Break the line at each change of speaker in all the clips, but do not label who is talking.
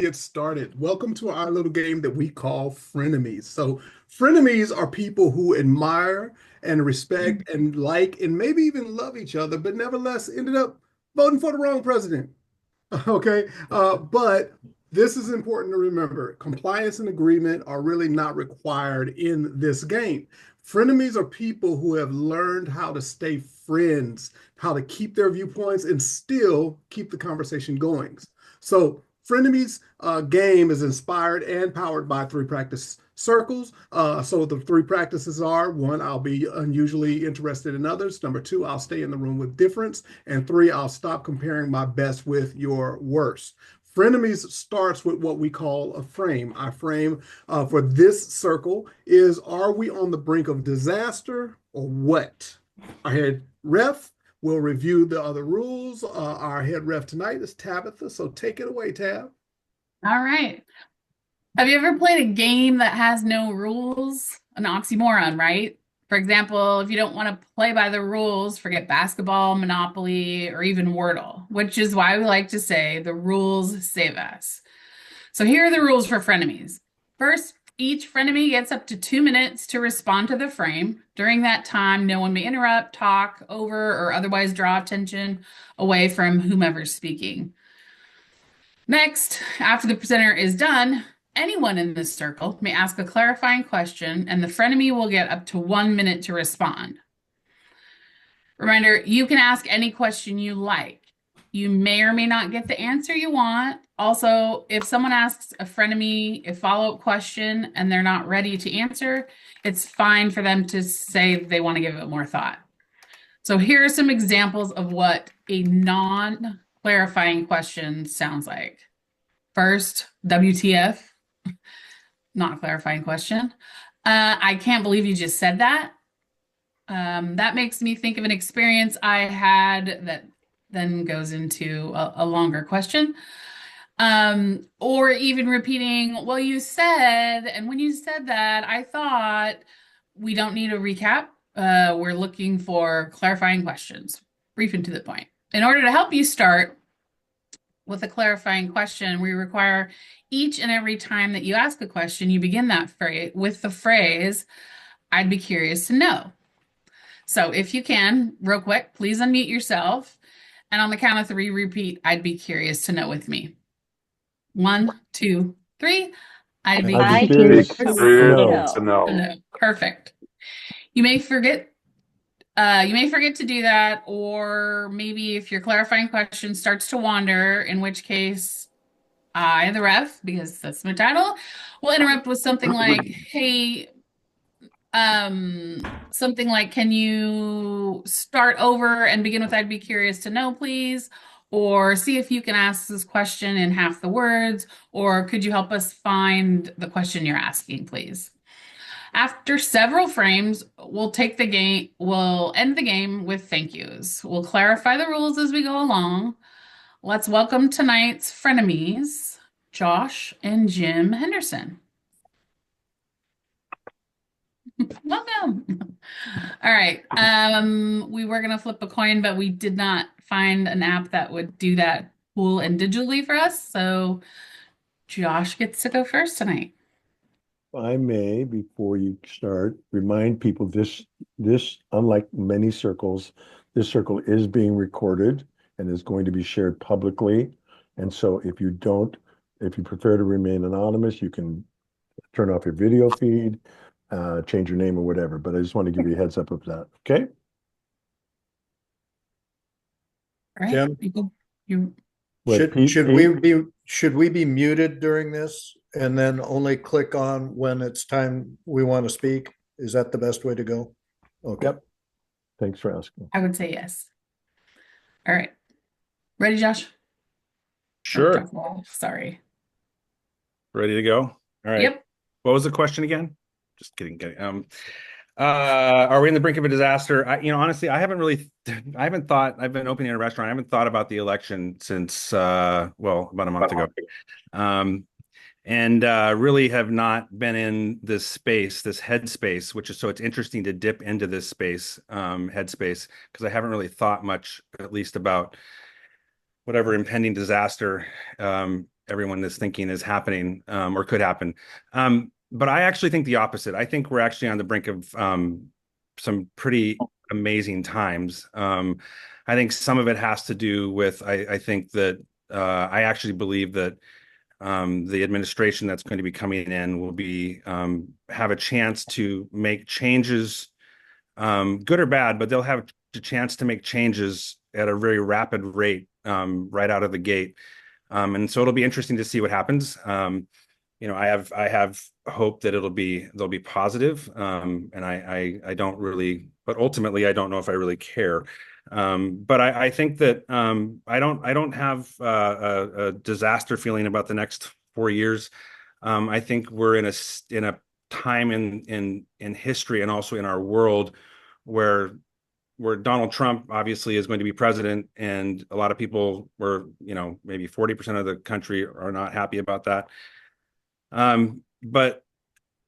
Get started. Welcome to our little game that we call frenemies. So, frenemies are people who admire and respect and like and maybe even love each other, but nevertheless ended up voting for the wrong president. Okay. But this is important to remember. Compliance and agreement are really not required in this game. Frenemies are people who have learned how to stay friends, how to keep their viewpoints and still keep the conversation going. So, Frenemies game is inspired and powered by three practice circles. So the three practices are: one, I'll be unusually interested in others; number two, I'll stay in the room with difference; and three, I'll stop comparing my best with your worst. Frenemies starts with what we call a frame. Our frame for this circle is: are we on the brink of disaster or what? Our head ref will review the other rules. Our head ref tonight is Tabitha, so take it away, Tab.
All right. Have you ever played a game that has no rules? An oxymoron, right? For example, if you don't want to play by the rules, forget basketball, Monopoly, or even Wordle, which is why we like to say the rules save us. So here are the rules for frenemies. First, each frenemy gets up to 2 minutes to respond to the frame. During that time, no one may interrupt, talk over, or otherwise draw attention away from whomever's speaking. Next, after the presenter is done, anyone in this circle may ask a clarifying question, and the frenemy will get up to 1 minute to respond. Reminder, you can ask any question you like. You may or may not get the answer you want. Also, if someone asks a frenemy a follow-up question and they're not ready to answer, it's fine for them to say they want to give it more thought. So here are some examples of what a non-clarifying question sounds like. First, WTF, not clarifying question. I can't believe you just said that. That makes me think of an experience I had that then goes into a longer question. Or even repeating, well, you said, and when you said that, I thought we don't need a recap. We're looking for clarifying questions, brief and to the point. In order to help you start with a clarifying question, we require each and every time that you ask a question, you begin that phrase with the phrase, I'd be curious to know. So if you can, real quick, please unmute yourself. And on the count of three, repeat, I'd be curious to know with me. 1, 2, 3. I'd be
I'd be
curious
curious
to
to
To
know.
know.
know. Perfect. You may forget to do that, or maybe if your clarifying question starts to wander, in which case I, the ref, because that's my title, will interrupt with something like, hey, something like, can you start over and begin with I'd be curious to know, please? Or see if you can ask this question in half the words, or could you help us find the question you're asking, please? After several frames, we'll end the game with thank yous. We'll clarify the rules as we go along. Let's welcome tonight's frenemies, Josh and Jim Henderson. Welcome. All right. We were gonna flip a coin, but we did not find an app that would do that cool and digitally for us. So Josh gets to go first tonight.
I may, before you start, remind people this, unlike many circles, this circle is being recorded and is going to be shared publicly. And so if you prefer to remain anonymous, you can turn off your video feed, change your name or whatever. But I just want to give you a heads up of that. Okay?
All right.
Jim,
You
What
should
Pete,
should
Pete?
we be should we be muted during this and then only click on when it's time we want to speak? Is that the best way to go? Okay.
Yep. Thanks for asking.
I would say yes. All right. Ready, Josh? Oh,
Sure.
Josh. Sorry.
Ready to go? All right.
Yep.
What was the question again? Just kidding. Are we in the brink of a disaster? Honestly, I haven't thought, I've been opening a restaurant. I haven't thought about the election since, well, about a month ago. And really have not been in this space, this headspace, which is, so it's interesting to dip into this space, headspace, because I haven't really thought much, at least about whatever impending disaster everyone is thinking is happening, or could happen. But I actually think the opposite. I think we're actually on the brink of some pretty amazing times. I think some of it has to do with, I think that I actually believe that the administration that's going to be coming in will be have a chance to make changes, good or bad, but they'll have the chance to make changes at a very rapid rate, right out of the gate. And so it'll be interesting to see what happens. I have hope that they'll be positive. And I don't really, but ultimately I don't know if I really care. But I think that I don't have a disaster feeling about the next 4 years. I think we're in a time in history and also in our world where Donald Trump obviously is going to be president, and a lot of people maybe 40% of the country are not happy about that. But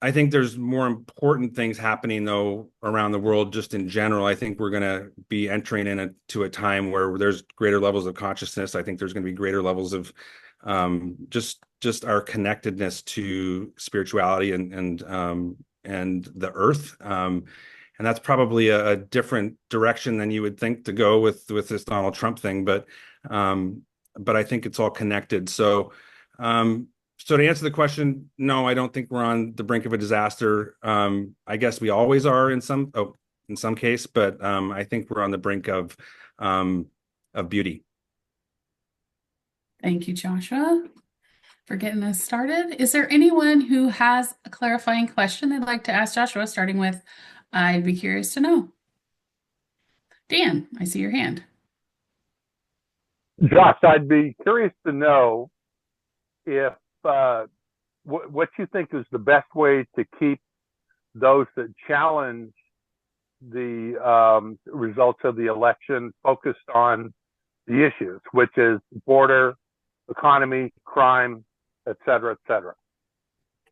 I think there's more important things happening though around the world just in general. I think we're going to be entering into a time where there's greater levels of consciousness. I think there's going to be greater levels of just our connectedness to spirituality and the earth. And that's probably a different direction than you would think to go with this Donald Trump thing, but I think it's all connected. So to answer the question, no, I don't think we're on the brink of a disaster. I guess we always are in some case, but I think we're on the brink of beauty.
Thank you, Joshua, for getting us started. Is there anyone who has a clarifying question they'd like to ask Joshua, starting with, I'd be curious to know. Dan, I see your hand.
Josh, I'd be curious to know if what you think is the best way to keep those that challenge the results of the election focused on the issues, which is border, economy, crime, et cetera, et cetera.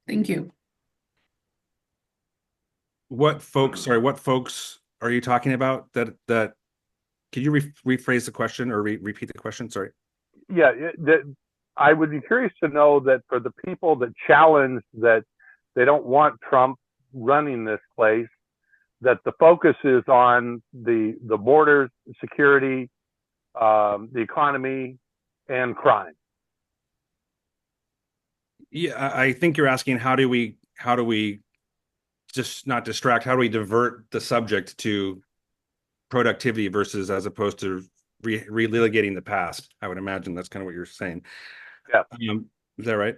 Thank you.
What folks are you talking about? That could you rephrase the question or repeat the question? Sorry.
Yeah, I would be curious to know that for the people that challenge that they don't want Trump running this place, that the focus is on the borders, security, the economy, and crime.
Yeah, I think you're asking how do we just not distract? How do we divert the subject to productivity versus as opposed to relitigating the past? I would imagine that's kind of what you're saying.
Yeah.
Is that right?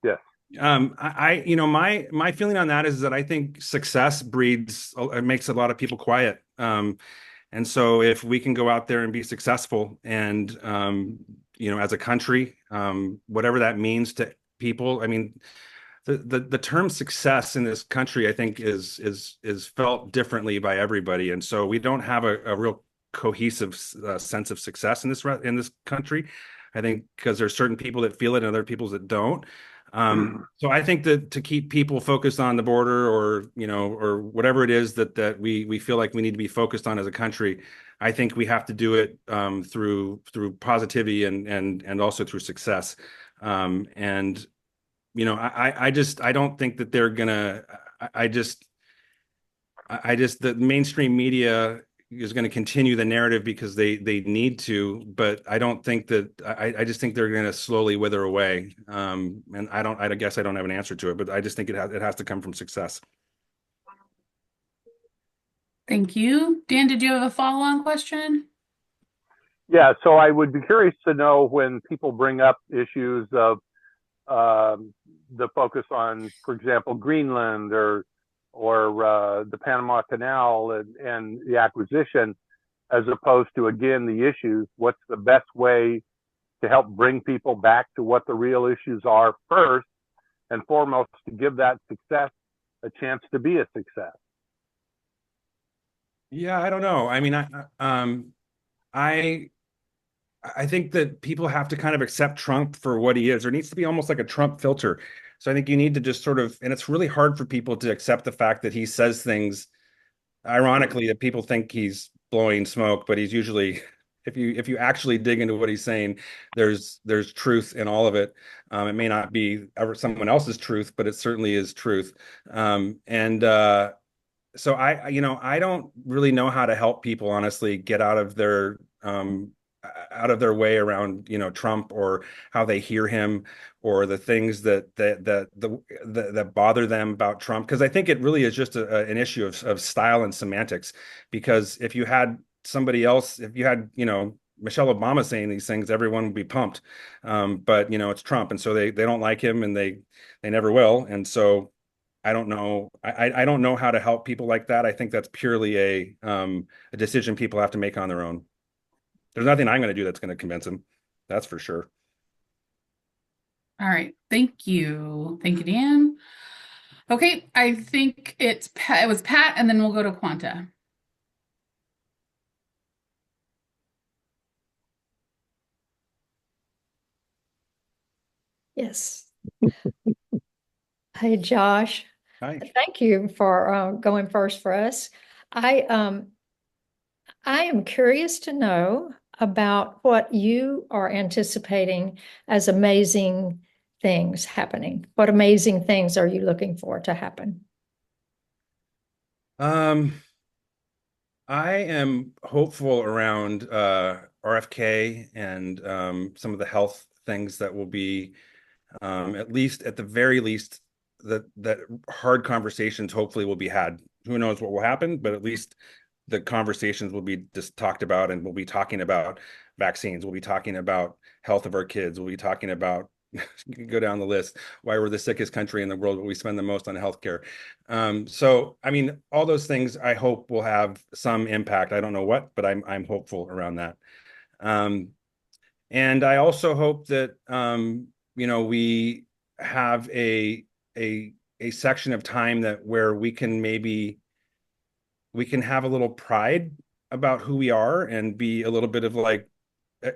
Yes.
My feeling on that is that I think success makes a lot of people quiet. And so if we can go out there and be successful and, as a country, whatever that means to people, I mean, the term success in this country, I think is felt differently by everybody. And so we don't have a real cohesive sense of success in this country. I think because there's certain people that feel it and other people that don't. So I think that to keep people focused on the border or whatever it is that we feel like we need to be focused on as a country, I think we have to do it through positivity and also through success. I don't think that they're gonna. The mainstream media is going to continue the narrative because they need to, but I don't think that. I just think they're going to slowly wither away. And I guess I don't have an answer to it, but I just think it has to come from success.
Thank you. Dan, did you have a follow-on question?
Yeah, so I would be curious to know when people bring up issues of the focus on, for example, Greenland or the Panama Canal and the acquisition, as opposed to, again, the issues. What's the best way to help bring people back to what the real issues are first and foremost, to give that success a chance to be a success?
Yeah, I don't know. I mean, I think that people have to kind of accept Trump for what he is. There needs to be almost like a Trump filter. So I think you need to just sort of, and it's really hard for people to accept the fact that he says things, ironically, that people think he's blowing smoke, but he's usually if you actually dig into what he's saying, there's truth in all of it. It may not be ever someone else's truth, but it certainly is truth. And so I don't really know how to help people honestly get out of their way around, Trump, or how they hear him, or the things that bother them about Trump. Because I think it really is just an issue of style and semantics. Because if you had somebody else, if you had, Michelle Obama saying these things, everyone would be pumped. But it's Trump, and so they don't like him, and they never will. And so I don't know. I don't know how to help people like that. I think that's purely a decision people have to make on their own. There's nothing I'm going to do that's going to convince them. That's for sure.
All right. Thank you. Thank you, Dan. Okay. I think it was Pat, and then we'll go to Quanta.
Yes. Hey, Josh.
Hi.
Thank you for going first for us. I am curious to know about what you are anticipating as amazing things happening. What amazing things are you looking for to happen?
I am hopeful around RFK and some of the health things that will be, at the very least, that hard conversations hopefully will be had. Who knows what will happen, but at least the conversations will be just talked about, and we'll be talking about vaccines. We'll be talking about health of our kids. We'll be talking about go down the list, why we're the sickest country in the world, but we spend the most on healthcare. So I mean, all those things I hope will have some impact. I don't know what, but I'm hopeful around that. And I also hope that we have a section of time that where we can have a little pride about who we are, and be a little bit of like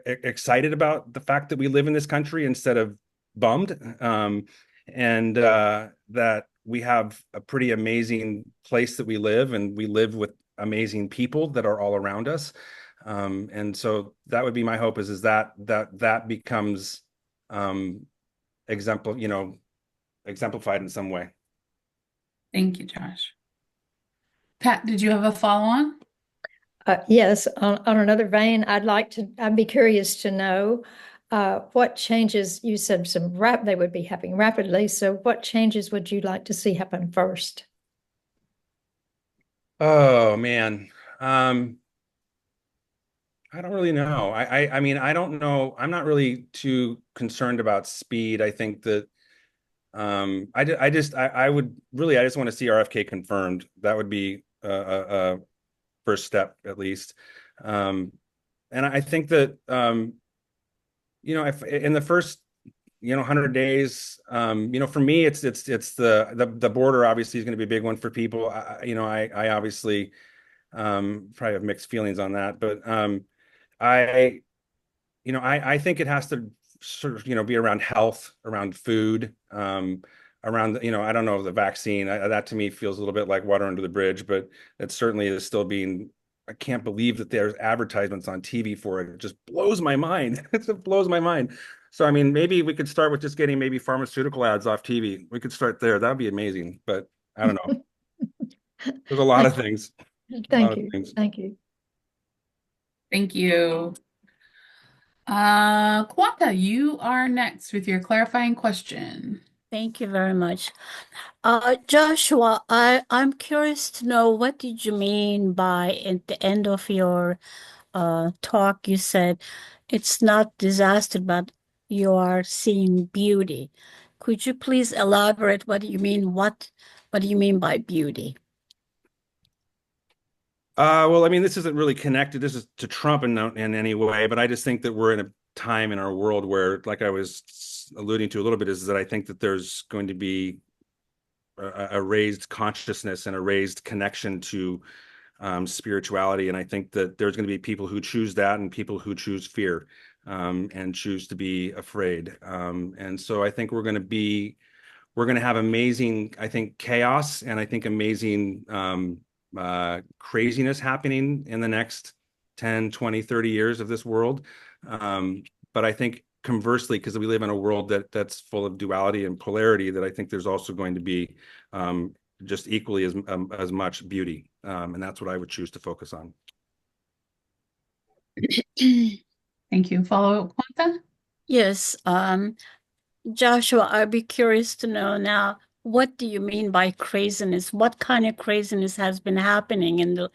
excited about the fact that we live in this country instead of bummed. And that we have a pretty amazing place that we live, and we live with amazing people that are all around us. And so that would be my hope, is that becomes exemplified in some way.
Thank you, Josh. Pat, did you have a follow-on?
Yes, on another vein, I'd be curious to know what changes. You said they would be happening rapidly. So what changes would you like to see happen first?
Oh man. I don't really know. I mean, I don't know. I'm not really too concerned about speed. I think that I would really, I just want to see RFK confirmed. That would be a first step at least. And I think that if in the first 100 days, for me, it's the border obviously is going to be a big one for people. I obviously probably have mixed feelings on that, but I think it has to sort of be around health, around food, around I don't know, the vaccine. That to me feels a little bit like water under the bridge, but it certainly is still being. I can't believe that there's advertisements on TV for it. It just blows my mind. It just blows my mind. So I mean, maybe we could start with just getting maybe pharmaceutical ads off TV. We could start there. That'd be amazing. But I don't know. There's a lot of things.
Thank you. Thank you.
Thank you. Quanta, you are next with your clarifying question.
Thank you very much. Joshua, I'm curious to know, what did you mean by at the end of your talk, you said it's not disaster, but you are seeing beauty. Could you please elaborate what do you mean? What do you mean by beauty?
Well, I mean, this isn't really connected. This is to Trump in any way, but I just think that we're in a time in our world where, like I was alluding to a little bit, is that I think that there's going to be a raised consciousness and a raised connection to spirituality. And I think that there's going to be people who choose that, and people who choose fear, and choose to be afraid. And so I think we're going to have amazing, I think, chaos, and I think amazing craziness happening in the next 10, 20, 30 years of this world. But I think conversely, because we live in a world that's full of duality and polarity, that I think there's also going to be just equally as much beauty. And that's what I would choose to focus on.
Thank you. Follow-up, Quanta?
Yes, Joshua, I'd be curious to know now, what do you mean by craziness? What kind of craziness has been happening in the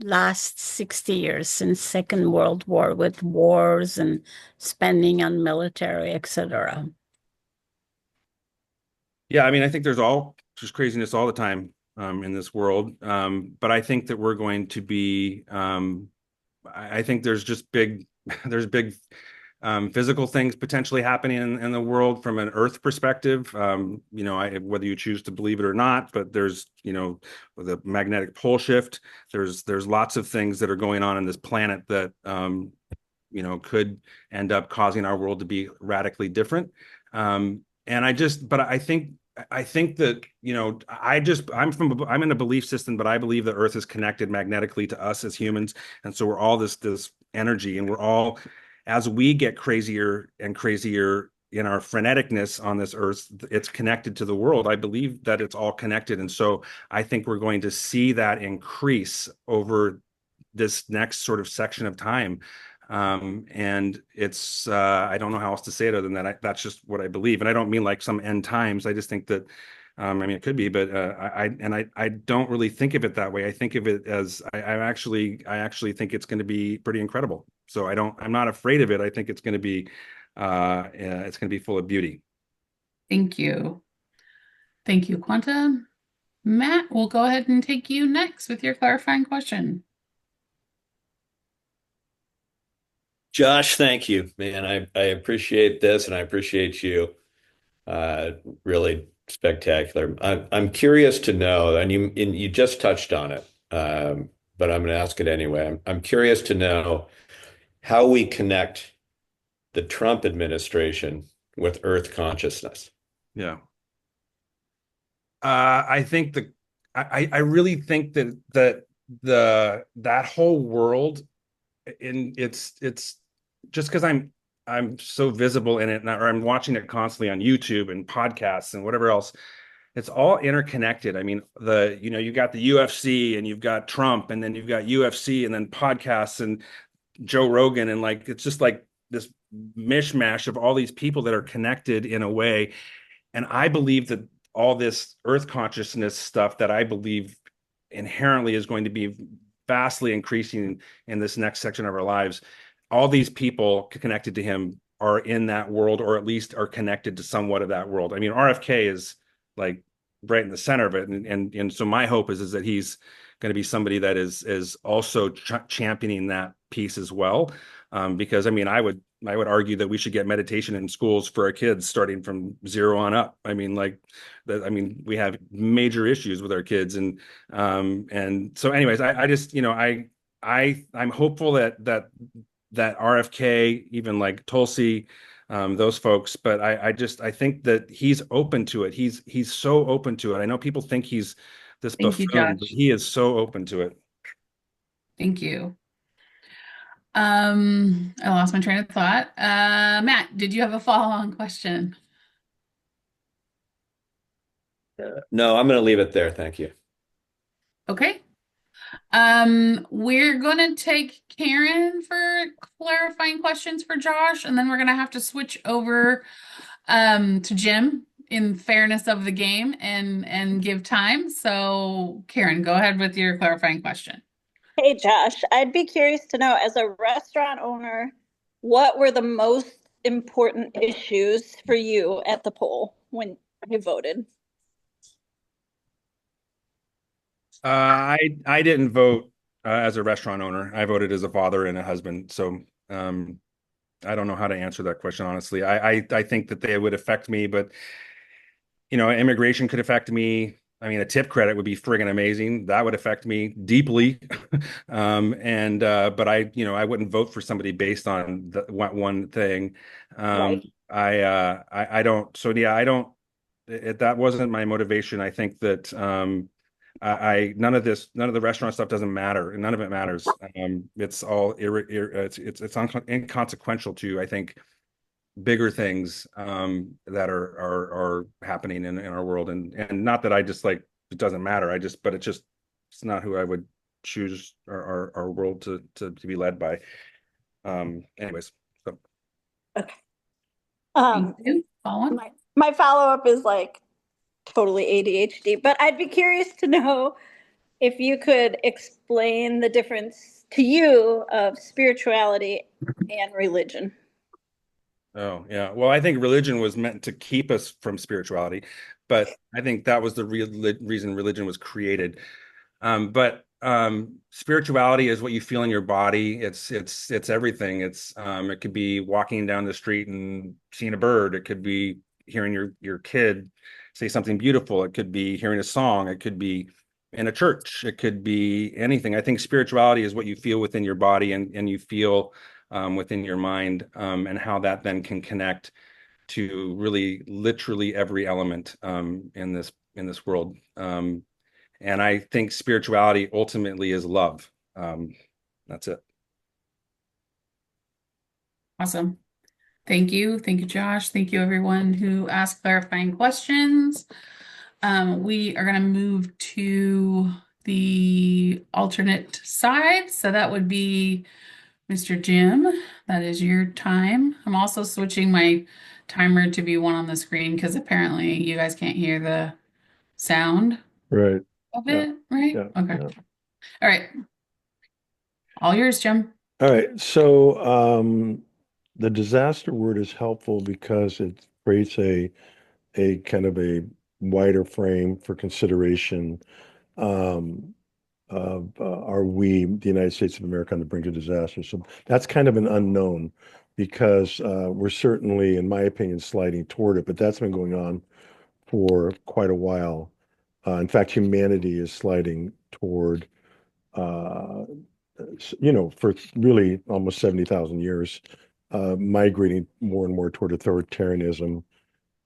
last 60 years since Second World War with wars and spending on military, etc.?
Yeah, I mean, I think there's just craziness all the time in this world. But I think that we're going to be, I think there's just there's big physical things potentially happening in the world from an Earth perspective. Whether you choose to believe it or not, but there's, the magnetic pole shift. There's lots of things that are going on in this planet that, could end up causing our world to be radically different. But I think that, I'm in a belief system, but I believe that Earth is connected magnetically to us as humans. And so we're all this energy, and we're all, as we get crazier and crazier in our freneticness on this Earth, it's connected to the world. I believe that it's all connected. And so I think we're going to see that increase over this next sort of section of time. And it's, I don't know how else to say it other than that. That's just what I believe. And I don't mean like some end times. I just think that, it could be, but I don't really think of it that way. I think of it as I actually think it's going to be pretty incredible. So I'm not afraid of it. I think it's going to be full of beauty.
Thank you. Thank you, Quanta. Matt, we'll go ahead and take you next with your clarifying question.
Josh, thank you, man. I appreciate this, and I appreciate you. Really spectacular. I'm curious to know, and you just touched on it, but I'm going to ask it anyway. I'm curious to know how we connect the Trump administration with Earth consciousness.
Yeah. I think I really think that whole world, it's just because I'm so visible in it, or I'm watching it constantly on YouTube and podcasts and whatever else. It's all interconnected. I mean, you got the UFC, and you've got Trump, and then you've got UFC, and then podcasts and Joe Rogan, and like it's just like this mishmash of all these people that are connected in a way. And I believe that all this Earth consciousness stuff, that I believe inherently is going to be vastly increasing in this next section of our lives. All these people connected to him are in that world, or at least are connected to somewhat of that world. I mean, RFK is like right in the center of it. And so my hope is that he's going to be somebody that is also championing that piece as well. Because I mean, I would argue that we should get meditation in schools for our kids starting from 0 on up. I mean, we have major issues with our kids. And so anyways, I just, I'm hopeful that RFK, even like Tulsi, those folks, but I think that he's open to it. He's so open to it. I know people think he's this buffoon, but he is so open to it.
Thank you. I lost my train of thought. Matt, did you have a follow-on question?
No, I'm going to leave it there. Thank you.
Okay. We're going to take Karen for clarifying questions for Josh, and then we're going to have to switch over to Jim in fairness of the game and give time. So Karen, go ahead with your clarifying question.
Hey, Josh, I'd be curious to know, as a restaurant owner, what were the most important issues for you at the poll when you voted?
I didn't vote as a restaurant owner. I voted as a father and a husband. So I don't know how to answer that question, honestly. I think that they would affect me, but immigration could affect me. I mean, a tip credit would be friggin' amazing. That would affect me deeply. But I wouldn't vote for somebody based on one thing.
Right.
I don't. So yeah, I don't. That wasn't my motivation. I think that none of the restaurant stuff doesn't matter. None of it matters. It's all it's inconsequential to, I think, bigger things that are happening in our world. And not that I just like it doesn't matter. But it's not who I would choose our world to be led by. Anyways, so
Okay.
Thank you. Colin?
My follow-up is like totally ADHD, but I'd be curious to know if you could explain the difference to you of spirituality and religion.
oh yeah. Well, I think religion was meant to keep us from spirituality, but I think that was the real reason religion was created. But spirituality is what you feel in your body. It's everything. It could be walking down the street and seeing a bird. It could be hearing your kid say something beautiful. It could be hearing a song. It could be in a church. It could be anything. I think spirituality is what you feel within your body and you feel within your mind, and how that then can connect to really literally every element in this world. And I think spirituality ultimately is love. That's it.
Awesome. Thank you. Thank you, Josh. Thank you, everyone who asked clarifying questions. We are going to move to the alternate side. So that would be Mr. Jim. That is your time. I'm also switching my timer to be one on the screen because apparently you guys can't hear the sound
Right.
of
Yeah.
it, right?
Yeah.
Okay.
Yeah.
All right. All yours, Jim.
All right. So the disaster word is helpful because it creates a kind of a wider frame for consideration um, of are we, the United States of America, on the brink of disaster? So that's kind of an unknown because we're certainly, in my opinion, sliding toward it, but that's been going on for quite a while. In fact, humanity is sliding toward, uh, for really almost 70,000 years, migrating more and more toward authoritarianism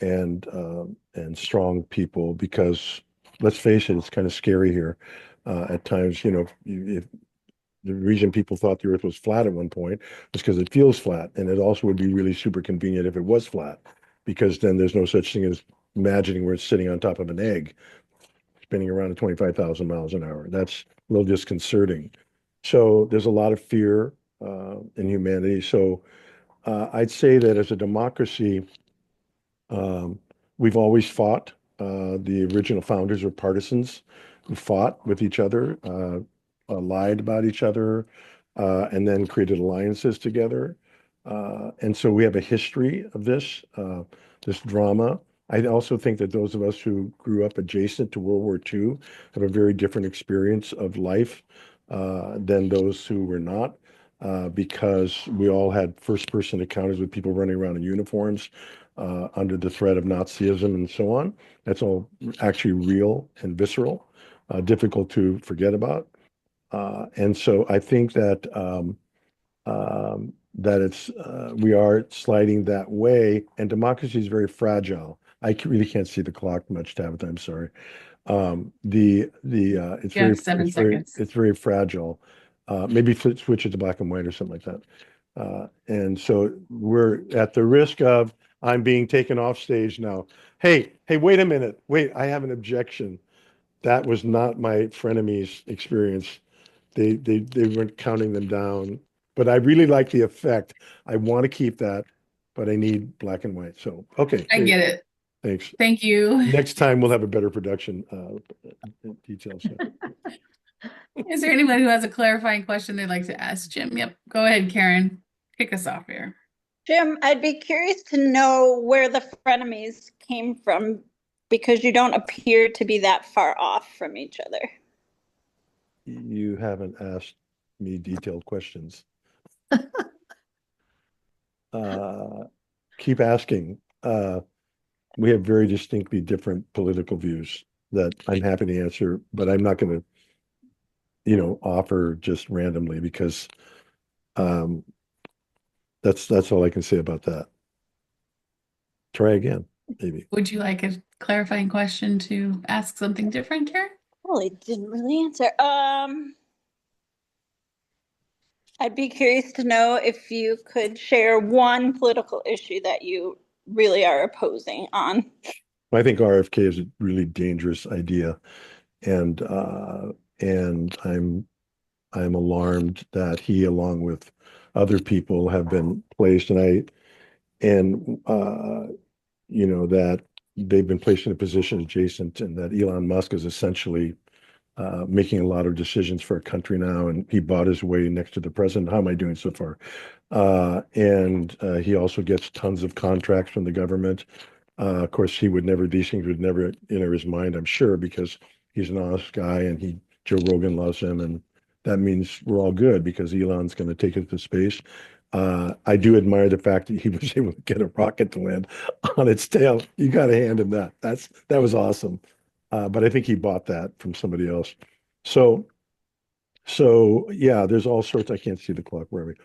and strong people because let's face it, it's kind of scary here. At times, if the reason people thought the earth was flat at one point was because it feels flat. And it also would be really super convenient if it was flat, because then there's no such thing as imagining where it's sitting on top of an egg, spinning around at 25,000 miles an hour. That's a little disconcerting. So there's a lot of fear in humanity. So I'd say that as a democracy, we've always fought. The original founders were partisans who fought with each other, lied about each other, and then created alliances together. And so we have a history of this drama. I also think that those of us who grew up adjacent to World War II have a very different experience of life than those who were not, because we all had first-person encounters with people running around in uniforms under the threat of Nazism and so on. That's all actually real and visceral, difficult to forget about. And so I think that we are sliding that way, and democracy is very fragile. Really can't see the clock much, Tabitha. I'm sorry. It's
Yeah,
very
7 seconds.
it's very fragile. Maybe switch it to black and white or something like that. And so we're at the risk of I'm being taken off stage now. Hey, wait a minute. Wait, I have an objection. That was not my frenemies experience. They weren't counting them down, but I really like the effect. I want to keep that, but I need black and white. So, okay.
I get it.
Thanks.
Thank you.
Next time we'll have a better production details.
Is there anyone who has a clarifying question they'd like to ask Jim? Yep. Go ahead, Karen. Kick us off here.
Jim, I'd be curious to know where the frenemies came from because you don't appear to be that far off from each other.
You haven't asked me detailed questions. Keep asking. We have very distinctly different political views that I'm happy to answer, but I'm not going to, offer just randomly because that's all I can say about that. Try again, maybe.
Would you like a clarifying question to ask something different, Karen?
Well, he didn't really answer. I'd be curious to know if you could share one political issue that you really are opposing on.
I think RFK is a really dangerous idea, and uh, and I'm alarmed that he, along with other people, have been placed, and that they've been placed in a position adjacent, and that Elon Musk is essentially making a lot of decisions for a country now, and he bought his way next to the president. How am I doing so far? And he also gets tons of contracts from the government. Of course, these things would never enter his mind, I'm sure, because he's an honest guy and Joe Rogan loves him. And that means we're all good because Elon's going to take us to space. I do admire the fact that he was able to get a rocket to land on its tail. You got to hand him that. That was awesome. But I think he bought that from somebody else. So, so yeah, there's all sorts. I can't see the clock. Where are we?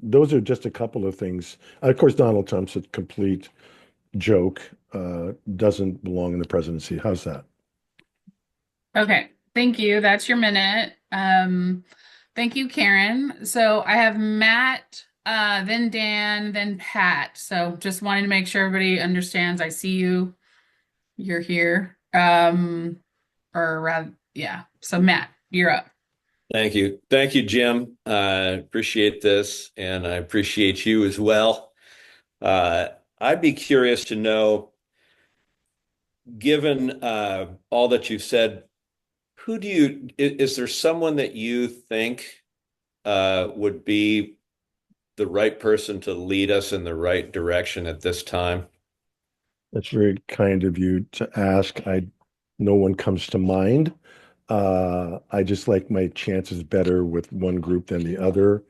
Those are just a couple of things. Of course, Donald Trump's a complete joke. Doesn't belong in the presidency. How's that?
Okay, thank you. That's your minute. Thank you, Karen. So I have Matt, then Dan, then Pat. So just wanting to make sure everybody understands. I see you. You're here. Or rather, yeah. So Matt, you're up.
Thank you. Thank you, Jim. Appreciate this, and I appreciate you as well. I'd be curious to know, given all that you've said, is there someone that you think would be the right person to lead us in the right direction at this time?
That's very kind of you to ask. No one comes to mind. I just like my chances better with one group than the other.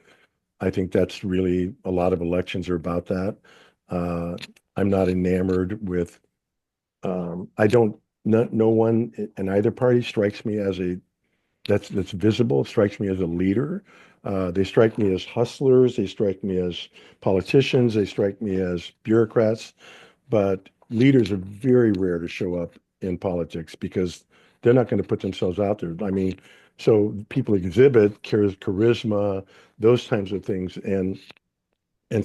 I think that's really a lot of elections are about that. Uh, I'm not enamored with. I don't. No one in either party strikes me as that's visible. Strikes me as a leader. They strike me as hustlers. They strike me as politicians. They strike me as bureaucrats. But leaders are very rare to show up in politics because they're not going to put themselves out there. I mean, so people exhibit charisma, those kinds of things, and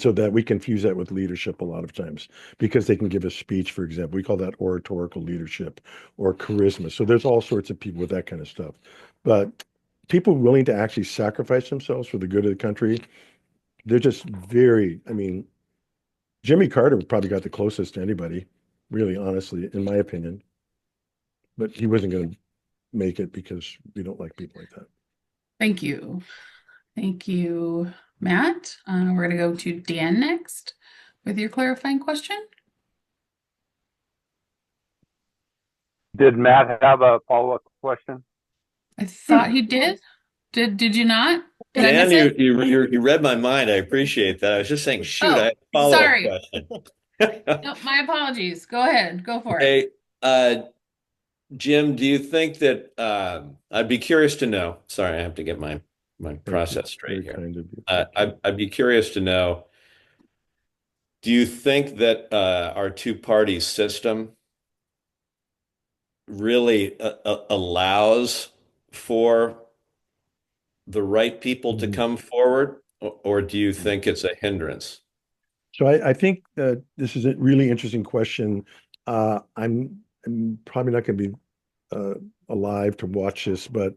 so that we confuse that with leadership a lot of times because they can give a speech, for example. We call that oratorical leadership or charisma. So there's all sorts of people with that kind of stuff. But people willing to actually sacrifice themselves for the good of the country, they're just I mean, Jimmy Carter probably got the closest to anybody, really, honestly, in my opinion. But he wasn't going to make it because we don't like people like that.
Thank you. Thank you, Matt. We're going to go to Dan next with your clarifying question.
Did Matt have a follow-up question?
I thought he did. Did you not? Did I
Dan,
miss it?
you read my mind. I appreciate that. I was just saying, shoot, I have a follow-up
sorry.
question.
No, my apologies. Go ahead. Go for it.
Hey, Jim, do you think that I'd be curious to know? Sorry, I have to get my process straight here.
Kind of you.
I'd be curious to know, do you think that our two-party system really allows for the right people to come forward, or do you think it's a hindrance?
So I think this is a really interesting question. I'm probably not going to be alive to watch this, but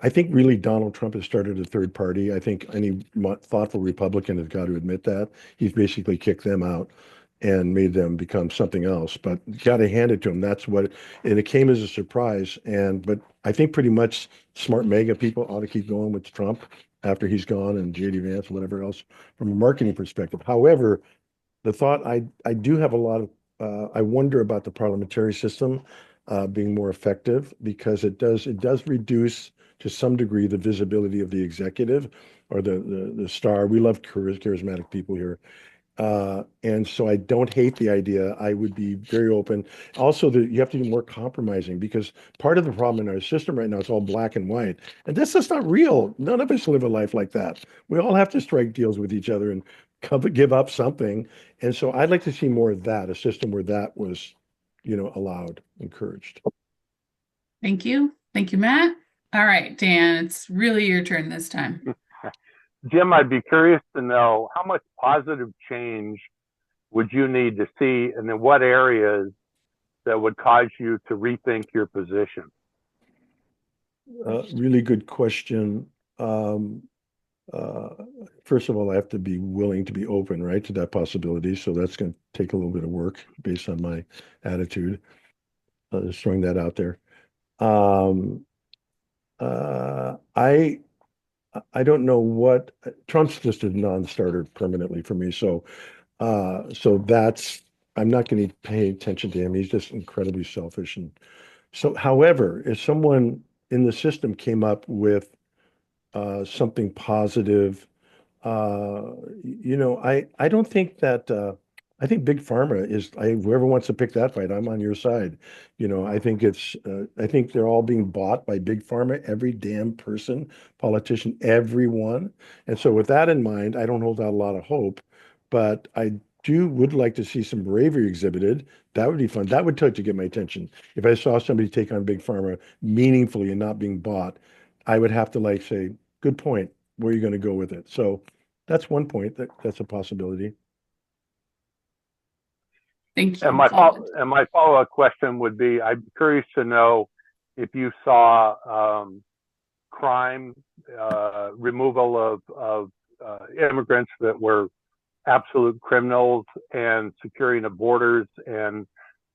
I think really Donald Trump has started a third party. I think any thoughtful Republican has got to admit that. He's basically kicked them out and made them become something else. But got to hand it to him. And it came as a surprise. But I think pretty much smart MAGA people ought to keep going with Trump after he's gone and JD Vance, whatever else, from a marketing perspective. However, the thought I do have a lot of I wonder about the parliamentary system being more effective because it does reduce to some degree the visibility of the executive or the star. We love charismatic people here. And so I don't hate the idea. I would be very open. Also, you have to do more compromising because part of the problem in our system right now is all black and white. And that's just not real. None of us live a life like that. We all have to strike deals with each other and give up something. And so I'd like to see more of that, a system where that was, allowed, encouraged.
Thank you. Thank you, Matt. All right, Dan, it's really your turn this time.
Jim, I'd be curious to know how much positive change would you need to see, and in what areas that would cause you to rethink your position?
Really good question. Um, First of all, I have to be willing to be open, right, to that possibility. So that's going to take a little bit of work based on my attitude. Just throwing that out there. Um, uh, I I don't know what Trump's just a non-starter permanently for me. So that's I'm not going to pay attention to him. He's just incredibly selfish. And so, however, if someone in the system came up with something positive. I don't think that I think big pharma is whoever wants to pick that fight, I'm on your side. I think they're all being bought by big pharma, every damn person, politician, everyone. And so with that in mind, I don't hold out a lot of hope, but I would like to see some bravery exhibited. That would be fun. That would totally get my attention. If I saw somebody take on big pharma meaningfully and not being bought, I would have to say, good point. Where are you going to go with it? So that's one point that's a possibility.
Thank you.
And my follow-up question would be, I'm curious to know if you saw crime, removal of immigrants that were absolute criminals, and securing of borders, and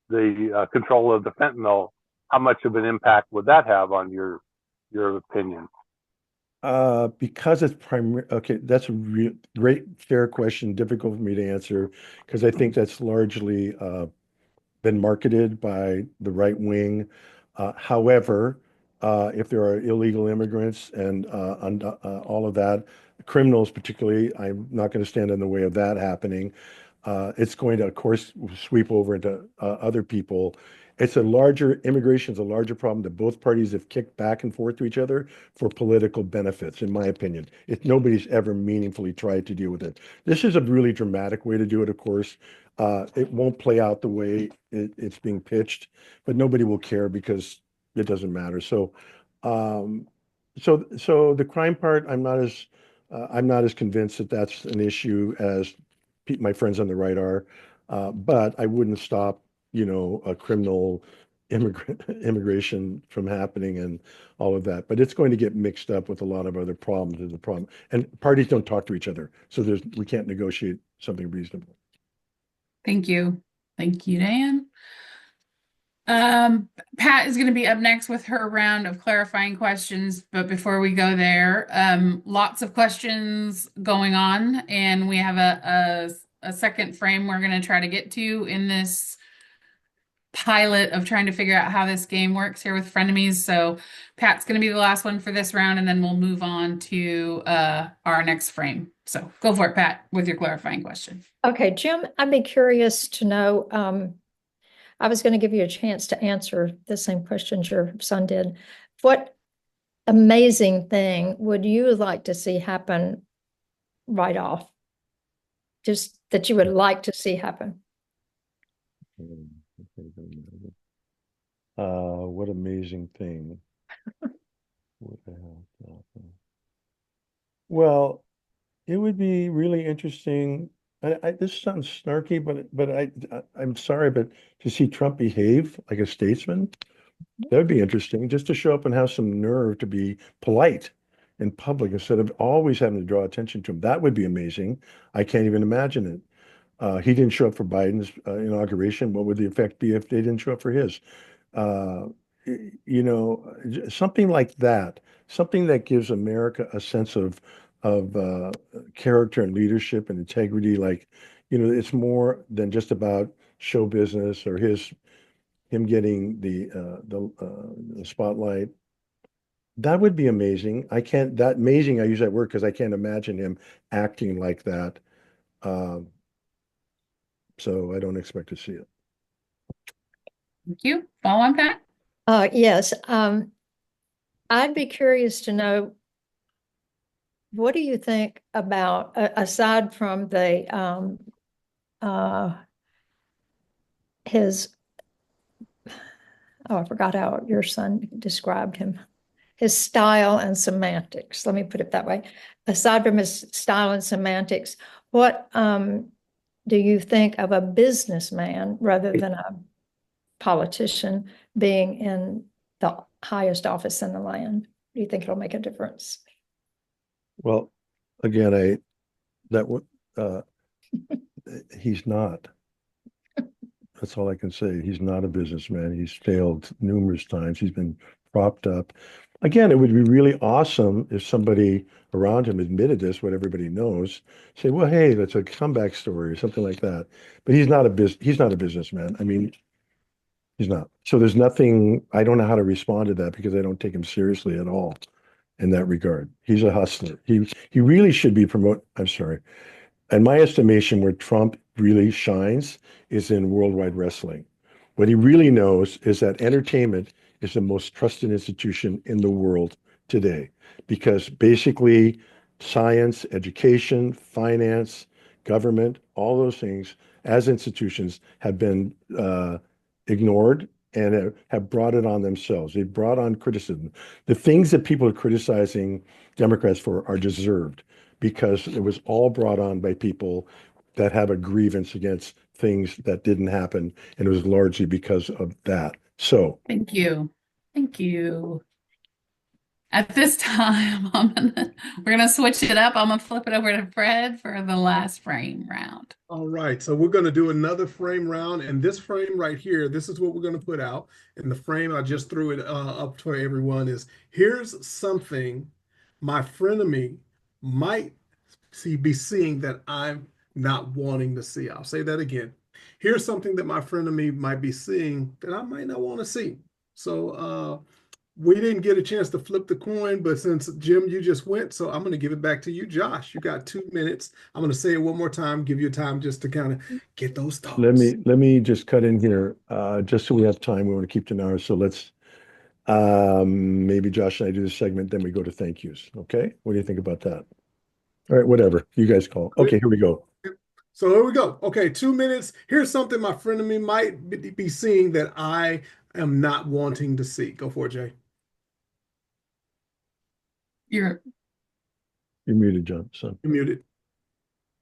the control of the fentanyl. How much of an impact would that have on your opinion?
Because it's primary. Okay, that's a great, fair question. Difficult for me to answer because I think that's largely been marketed by the right wing. However, if there are illegal immigrants and all of that, criminals particularly, I'm not going to stand in the way of that happening. It's going to, of course, sweep over into other people. Immigration is a larger problem that both parties have kicked back and forth to each other for political benefits, in my opinion. Nobody's ever meaningfully tried to deal with it. This is a really dramatic way to do it, of course. It won't play out the way it's being pitched, but nobody will care because it doesn't matter. Um, so the crime part, I'm not as convinced that that's an issue as my friends on the right are. But I wouldn't stop, a criminal immigration from happening and all of that. But it's going to get mixed up with a lot of other problems. There's a problem, and parties don't talk to each other, so we can't negotiate something reasonable.
Thank you. Thank you, Dan. Pat is going to be up next with her round of clarifying questions. But before we go there, lots of questions going on, and we have a second frame we're going to try to get to in this pilot of trying to figure out how this game works here with Frenemies. So Pat's going to be the last one for this round, and then we'll move on to our next frame. So go for it, Pat, with your clarifying question.
Okay, Jim, I'd be curious to know, I was going to give you a chance to answer the same questions your son did. What amazing thing would you like to see happen right off? Just that you would like to see happen.
What amazing thing. What the hell? Well, it would be really interesting. This sounds snarky, but I'm sorry, but to see Trump behave like a statesman, that would be interesting. Just to show up and have some nerve to be polite in public instead of always having to draw attention to him. That would be amazing. I can't even imagine it. He didn't show up for Biden's inauguration. What would the effect be if they didn't show up for his? Uh, Something like that, something that gives America a sense of character and leadership and integrity. It's more than just about show business or him getting the spotlight. That would be amazing. I use that word because I can't imagine him acting like that. So I don't expect to see it.
Thank you. Follow on, Pat?
Yes. I'd be curious to know, what do you think about, aside from his, I forgot how your son described him. His style and semantics. Let me put it that way. Aside from his style and semantics, what do you think of a businessman rather than a politician being in the highest office in the land? Do you think it'll make a difference?
Well, again, he's not. That's all I can say. He's not a businessman. He's failed numerous times. He's been propped up. Again, it would be really awesome if somebody around him admitted this, what everybody knows. Say, well, hey, that's a comeback story or something like that. But he's not a businessman. I mean, he's not. So there's nothing, I don't know how to respond to that because I don't take him seriously at all in that regard. He's a hustler. He really should be I'm sorry. In my estimation, where Trump really shines is in worldwide wrestling. What he really knows is that entertainment is the most trusted institution in the world today, because basically science, education, finance, government, all those things as institutions have been ignored and have brought it on themselves. They've brought on criticism. The things that people are criticizing Democrats for are deserved because it was all brought on by people that have a grievance against things that didn't happen. And it was largely because of that. So
Thank you. Thank you. At this time, we're gonna switch it up. I'm gonna flip it over to Fred for the last frame round.
All right, so we're going to do another frame round, and this frame right here, this is what we're going to put out. And the frame, I just threw it up to everyone, is here's something my frenemy might be seeing that I'm not wanting to see. I'll say that again. Here's something that my frenemy might be seeing that I might not want to see. So we didn't get a chance to flip the coin, but since Jim, you just went, so I'm going to give it back to you, Josh. You got 2 minutes. I'm going to say it one more time, give you time just to kind of get those thoughts.
let me just cut in here, just so we have time. We want to keep to an hour. So let's maybe Josh and I do this segment, then we go to thank yous. Okay. What do you think about that? All right, whatever you guys call. Okay, here we go.
So here we go. Okay, 2 minutes. Here's something my frenemy might be seeing that I am not wanting to see. Go for it, Jay.
You're
muted, John. Son.
You're muted.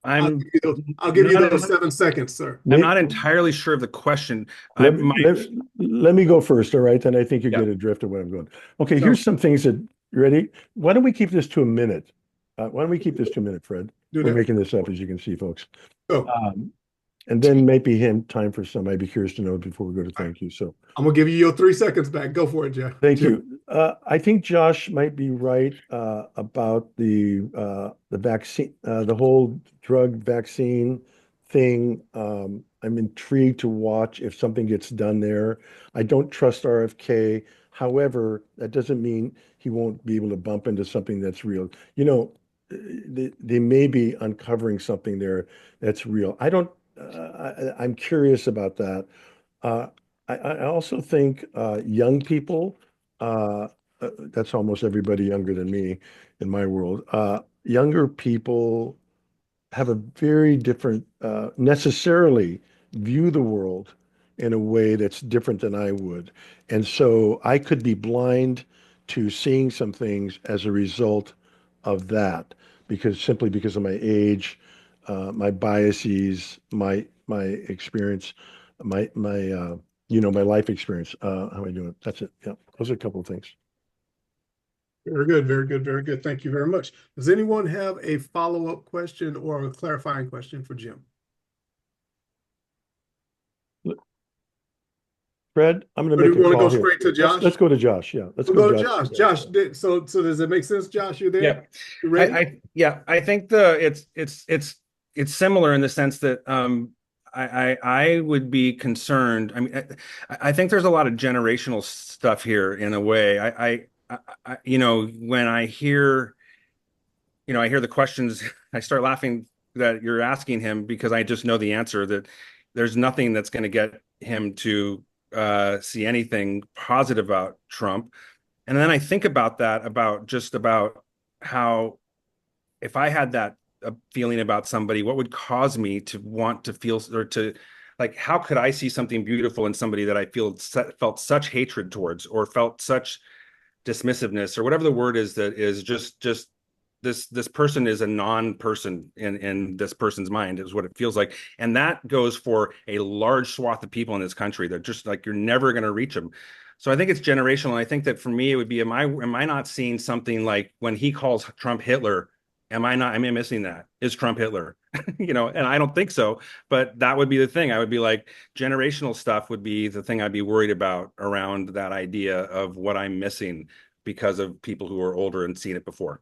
I'll
give you those 7 seconds, sir.
I'm not entirely sure of the question.
Let me go first, all right? Then I think you get a drift of where I'm going. Okay, here's some things that, you ready? Why don't we keep this to a minute? Why don't we keep this to a minute, Fred? We're making this up, as you can see, folks. And then maybe time for some. I'd be curious to know before we go to thank you. So
I'm gonna give you your 3 seconds back. Go for it, Jay.
Thank you. I think Josh might be right about the vaccine, the whole drug vaccine thing. I'm intrigued to watch if something gets done there. I don't trust RFK. However, that doesn't mean he won't be able to bump into something that's real. You know, they may be uncovering something there that's real. I'm curious about that. I also think young people, that's almost everybody younger than me in my world. Younger people have a very different, necessarily view the world in a way that's different than I would. And so I could be blind to seeing some things as a result of that, simply because of my age, my biases, my experience, my life experience. How am I doing? That's it. Yeah, those are a couple of things.
Very good, very good, very good. Thank you very much. Does anyone have a follow-up question or a clarifying question for Jim?
Fred, I'm going to make a call.
Want to go straight to Josh?
Let's go to Josh. Yeah, let's
go to Josh. Josh, so does it make sense, Josh? You there?
Yeah.
You ready?
I think it's similar in the sense that I would be concerned. I mean, I think there's a lot of generational stuff here in a way. I when I hear the questions, I start laughing that you're asking him because I just know the answer, that there's nothing that's going to get him to see anything positive about Trump. And then I think about that, about how if I had that feeling about somebody, what would cause me to want to feel or to like, how could I see something beautiful in somebody that I felt such hatred towards, or felt such dismissiveness, or whatever the word is, that is just this person is a non-person in this person's mind, is what it feels like. And that goes for a large swath of people in this country. That just like, you're never going to reach them. So I think it's generational. And I think that for me, it would be, am I not seeing something like when he calls Trump Hitler? Am I missing that? Is Trump Hitler? And I don't think so, but that would be the thing. I would be like, generational stuff would be the thing I'd be worried about around that idea of what I'm missing because of people who are older and seen it before.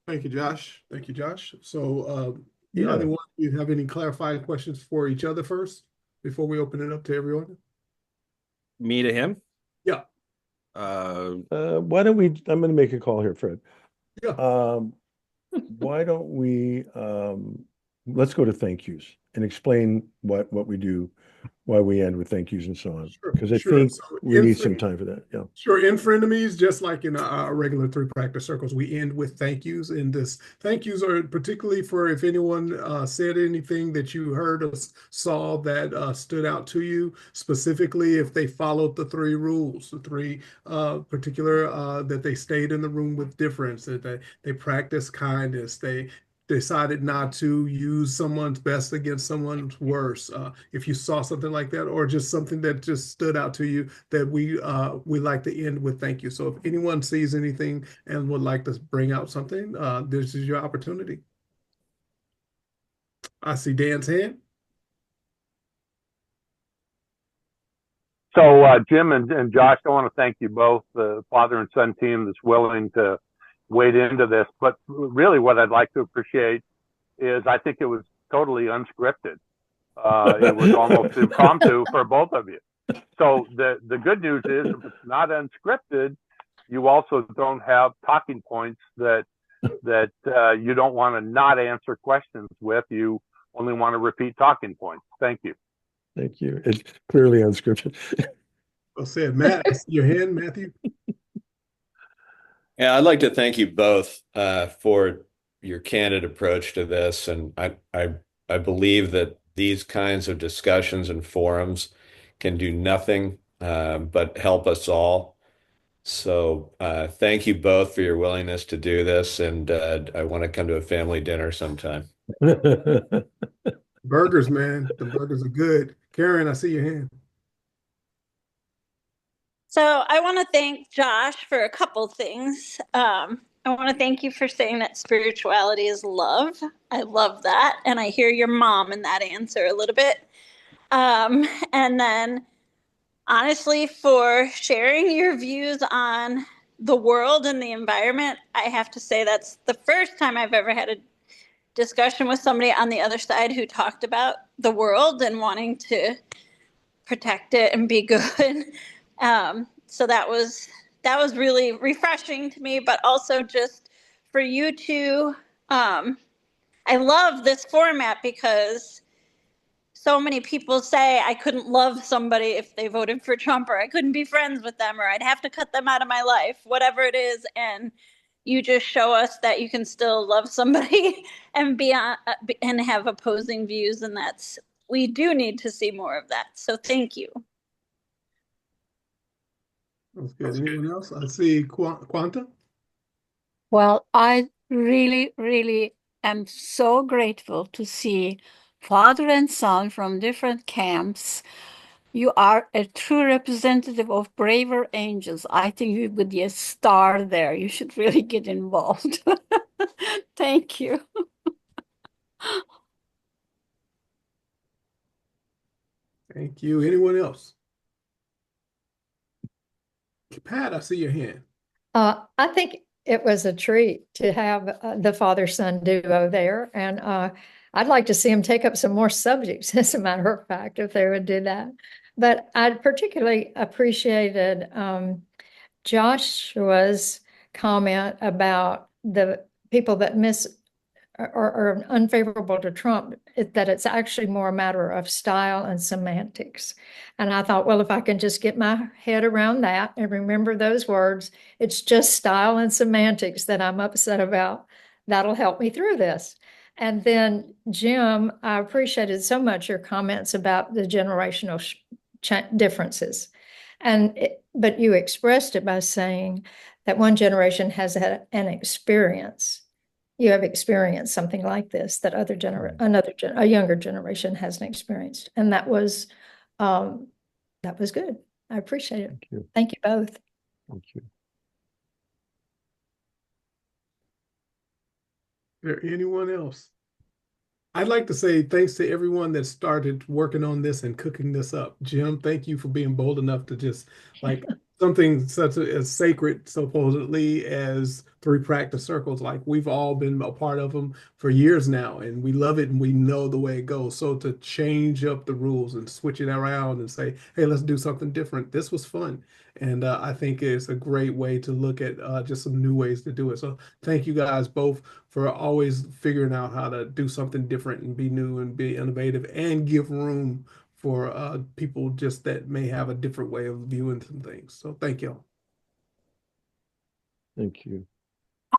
Thank you, Josh. Thank you, Josh. So,
Yeah.
either one, do you have any clarifying questions for each other first before we open it up to everyone?
Me to him?
Yeah.
Why don't we, I'm going to make a call here, Fred.
Yeah.
Why don't we, let's go to thank yous and explain what we do, why we end with thank yous and so on.
Sure,
Because I
sure.
think
So
we
in
need some
friend-
time for that. Yeah.
Sure. In frenemies, just like in our regular three practice circles, we end with thank yous. And this thank yous are particularly for if anyone said anything that you heard or saw that stood out to you, specifically if they followed the three rules, the three particular that they stayed in the room with difference, that they practiced kindness, they decided not to use someone's best against someone's worse. If you saw something like that, or just something that just stood out to you, that we like to end with thank you. So if anyone sees anything and would like to bring out something, this is your opportunity. I see Dan's hand.
So, Jim and Josh, I want to thank you both, the father and son team that's willing to wade into this. But really what I'd like to appreciate is I think it was totally unscripted. It was almost impromptu for both of you. So the good news is, if it's not unscripted, you also don't have talking points that you don't want to not answer questions with. You only want to repeat talking points. Thank you.
Thank you. It's clearly unscripted.
Well said, Matt. I see your hand, Matthew.
Yeah, I'd like to thank you both for your candid approach to this, and I believe that these kinds of discussions and forums can do nothing but help us all. So thank you both for your willingness to do this, and I want to come to a family dinner sometime.
Burgers, man. The burgers are good. Karen, I see your hand.
So I want to thank Josh for a couple things. I want to thank you for saying that spirituality is love. I love that. And I hear your mom in that answer a little bit. And then honestly, for sharing your views on the world and the environment, I have to say that's the first time I've ever had a discussion with somebody on the other side who talked about the world and wanting to protect it and be good. So that was really refreshing to me, but also just for you to, I love this format because so many people say I couldn't love somebody if they voted for Trump, or I couldn't be friends with them, or I'd have to cut them out of my life, whatever it is. And you just show us that you can still love somebody and be on, and have opposing views. And we do need to see more of that. So thank you.
That's good. Anyone else? I see Quanta.
Well, I really, really am so grateful to see father and son from different camps. You are a true representative of braver angels. I think you would be a star there. You should really get involved. Thank you.
Thank you. Anyone else? Pat, I see your hand.
I think it was a treat to have the father-son duo there, and I'd like to see them take up some more subjects, as a matter of fact, if they would do that. But I particularly appreciated Joshua's comment about the people that are unfavorable to Trump, that it's actually more a matter of style and semantics. And I thought, well, if I can just get my head around that and remember those words, it's just style and semantics that I'm upset about. That'll help me through this. And then, Jim, I appreciated so much your comments about the generational differences. But you expressed it by saying that one generation has had an experience. You have experienced something like this that a younger generation hasn't experienced, and that was good. I appreciate it.
Thank you.
Thank you both.
Thank you.
Is there anyone else? I'd like to say thanks to everyone that started working on this and cooking this up. Jim, thank you for being bold enough to just like something such as sacred, supposedly, as three practice circles. Like we've all been a part of them for years now, and we love it and we know the way it goes. So to change up the rules and switch it around and say, hey, let's do something different. This was fun. And I think it's a great way to look at just some new ways to do it. So thank you guys both for always figuring out how to do something different and be new and be innovative and give room for people just that may have a different way of viewing some things. So thank you.
Thank you.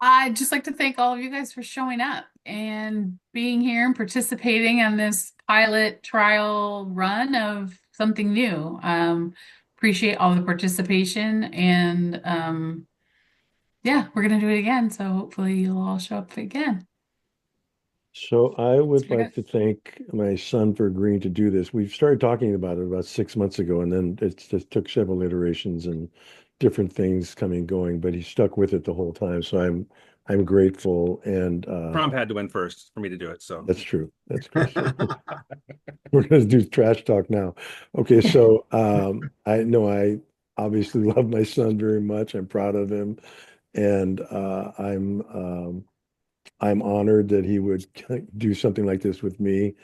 I'd just like to thank all of you guys for showing up and being here and participating on this pilot trial run of something new. Appreciate all the participation, and yeah, we're gonna do it again. So hopefully you'll all show up again.
So I would
Very
like to thank my son for agreeing to do this. We've started talking about it about 6 months ago, and then it just took several iterations and different things coming and going, but he stuck with it the whole time. So I'm grateful, and
Trump had to win first for me to do it. So
that's true. That's true. We're going to do trash talk now. Okay, so I know I obviously love my son very much. I'm proud of him, and I'm honored that he would do something like this with me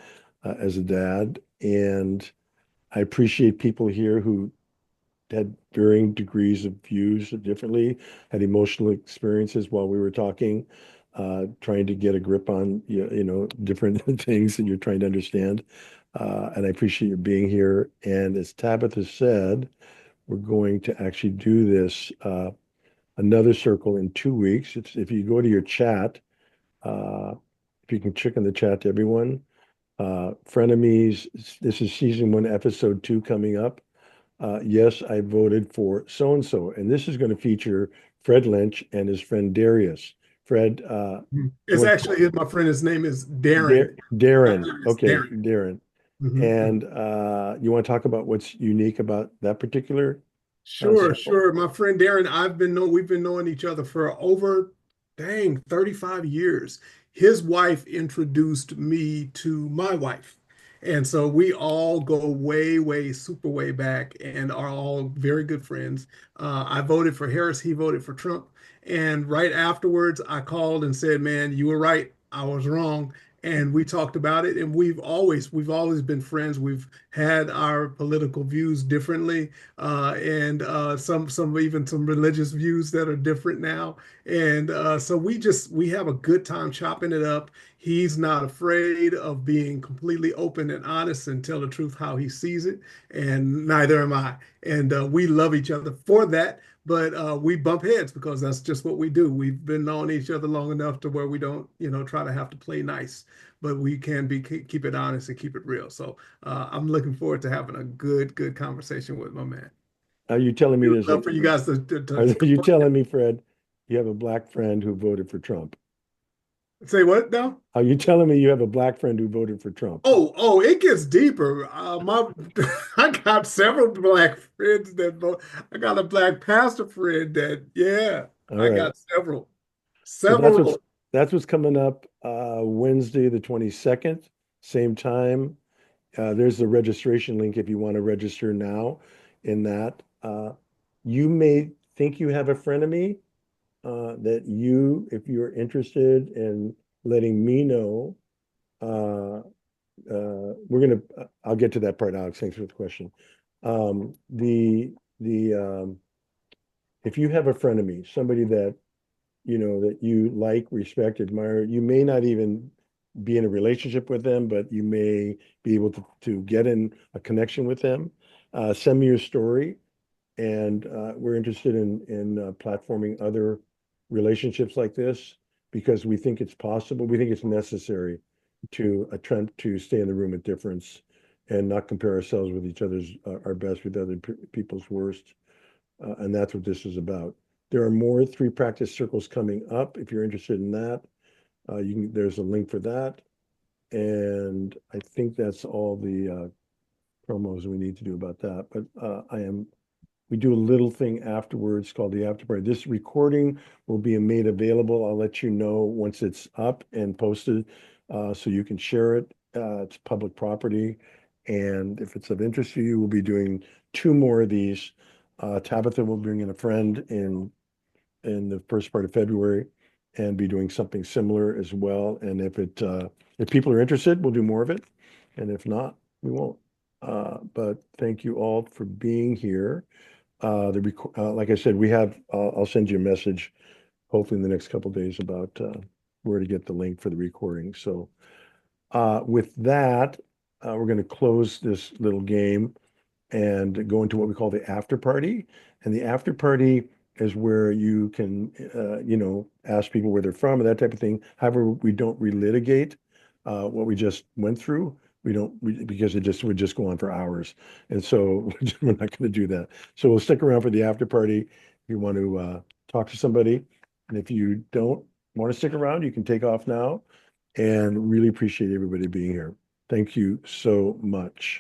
as a dad. And I appreciate people here who had varying degrees of views differently, had emotional experiences while we were talking, trying to get a grip on different things that you're trying to understand. And I appreciate your being here. And as Tabitha said, we're going to actually do this another circle in 2 weeks. If you go to your chat, if you can check in the chat to everyone, Frenemies, this is season 1, episode 2 coming up. Yes, I voted for so-and-so, and this is going to feature Fred Lynch and his friend Darius. Fred,
it's actually my friend, his name is Darren.
Darren.
It's
Okay,
Darren.
Darren.
Mhm.
And you want to talk about what's unique about that particular
Sure,
sample?
sure. My friend Darren, we've been knowing each other for over, 35 years. His wife introduced me to my wife. And so we all go way, way, super way back and are all very good friends. I voted for Harris, he voted for Trump. And right afterwards, I called and said, man, you were right. I was wrong. And we talked about it. And we've always been friends. We've had our political views differently, and some even some religious views that are different now. And so we have a good time chopping it up. He's not afraid of being completely open and honest and tell the truth how he sees it, and neither am I. And we love each other for that. But we bump heads because that's just what we do. We've been knowing each other long enough to where we don't, try to have to play nice, but we can keep it honest and keep it real. So I'm looking forward to having a good conversation with my man.
Are you telling me
We would love for you guys
are you telling me, Fred, you have a black friend who voted for Trump?
say what now?
Are you telling me you have a black friend who voted for Trump?
Oh, it gets deeper. I got several black friends that vote. I got a black pastor friend that, yeah,
All
I
right.
got several.
So
Several.
that's what's coming up Wednesday, the 22nd, same time. There's the registration link if you want to register now in that. You may think you have a frenemy that if you're interested in letting me know, I'll get to that part, Alex. Thanks for the question. If you have a frenemy, somebody that that you like, respect, admire, you may not even be in a relationship with them, but you may be able to get in a connection with them. Send me your story, and we're interested in platforming other relationships like this. because we think it's possible, we think it's necessary to attempt to stay in the room at difference and not compare ourselves with each other's, our best with other people's worst. And that's what this is about. There are more 3 practice circles coming up. If you're interested in that, there's a link for that. And I think that's all the promos we need to do about that. But we do a little thing afterwards called the after party. This recording will be made available. I'll let you know once it's up and posted, so you can share it. It's public property. And if it's of interest to you, we'll be doing 2 more of these. Tabitha will bring in a friend in the first part of February and be doing something similar as well. And if people are interested, we'll do more of it. And if not, we won't. But thank you all for being here. Like I said, I'll send you a message hopefully in the next couple of days about where to get the link for the recording. So with that, we're going to close this little game and go into what we call the after party. And the after party is where you can, ask people where they're from and that type of thing. However, we don't relitigate what we just went through. Because it would just go on for hours. And so we're not going to do that. So we'll stick around for the after party if you want to talk to somebody. And if you don't want to stick around, you can take off now. And really appreciate everybody being here. Thank you so much.